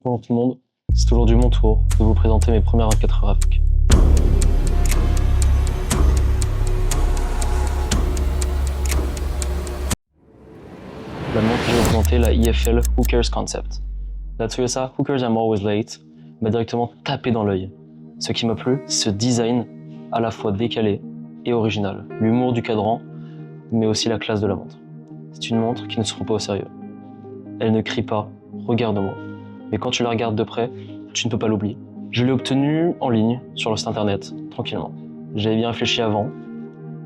Bonjour tout le monde, c'est aujourd'hui mon tour de vous présenter mes premières 24 heures avec. La montre que je vais vous présenter, la IFL Who Cares Concept. La Toyota Who Cares I'm Always Late m'a directement tapé dans l'œil. Ce qui m'a plu, c'est ce design à la fois décalé et original. L'humour du cadran, mais aussi la classe de la montre. C'est une montre qui ne se prend pas au sérieux. Elle ne crie pas « Regarde-moi ». Mais quand tu la regardes de près, tu ne peux pas l'oublier. Je l'ai obtenue en ligne, sur le site internet, tranquillement. J'avais bien réfléchi avant,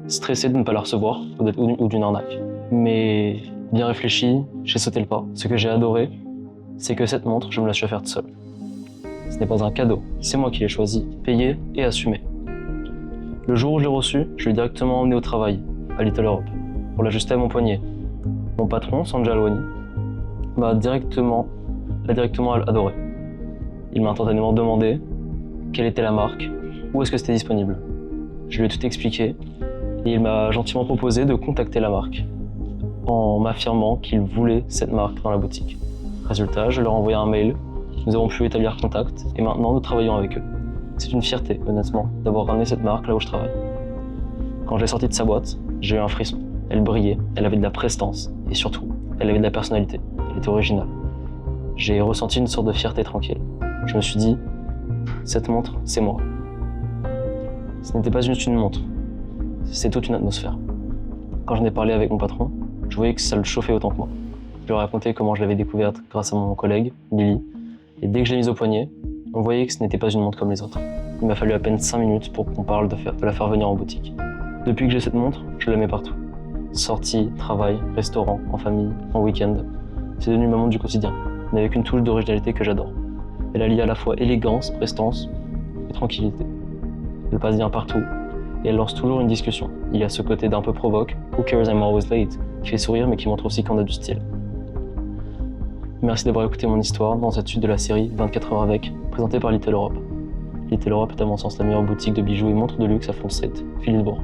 stressé de ne pas la recevoir ou d'une arnaque. Mais bien réfléchi, j'ai sauté le pas. Ce que j'ai adoré, c'est que cette montre, je me la suis offerte seule. Ce n'est pas un cadeau, c'est moi qui l'ai choisi, payé et assumé. Le jour où je l'ai reçue, je l'ai directement emmenée au travail, à Little Europe, pour l'ajuster à mon poignet. Mon patron, Sanjay Alwani, l'a directement adoré. Il m'a instantanément demandé quelle était la marque, où est-ce que c'était disponible. Je lui ai tout expliqué et il m'a gentiment proposé de contacter la marque en m'affirmant qu'il voulait cette marque dans la boutique. Résultat, je leur ai envoyé un mail, nous avons pu établir contact et maintenant nous travaillons avec eux. C'est une fierté, honnêtement, d'avoir ramené cette marque là où je travaille. Quand je l'ai sortie de sa boîte, j'ai eu un frisson. Elle brillait, elle avait de la prestance et surtout, elle avait de la personnalité, elle était originale. J'ai ressenti une sorte de fierté tranquille. Je me suis dit, cette montre, c'est moi. Ce n'était pas juste une montre, c'est toute une atmosphère. Quand j'en ai parlé avec mon patron, je voyais que ça le chauffait autant que moi. Je lui ai raconté comment je l'avais découverte grâce à mon collègue, Billy, et dès que je l'ai mise au poignet, on voyait que ce n'était pas une montre comme les autres. Il m'a fallu à peine 5 minutes pour qu'on parle de la faire venir en boutique. Depuis que j'ai cette montre, je la mets partout. Sortie, travail, restaurant, en famille, en week-end. C'est devenu ma montre du quotidien, mais avec une touche d'originalité que j'adore. Elle allie à la fois élégance, prestance et tranquillité. Elle passe bien partout et elle lance toujours une discussion. Il y a ce côté d'un peu provoque, Who cares I'm always late, qui fait sourire mais qui montre aussi qu'on a du style. Merci d'avoir écouté mon histoire dans cette suite de la série 24 heures avec, présentée par Little Europe. Little Europe est à mon sens la meilleure boutique de bijoux et montres de luxe à Front Street, Philipsbourg.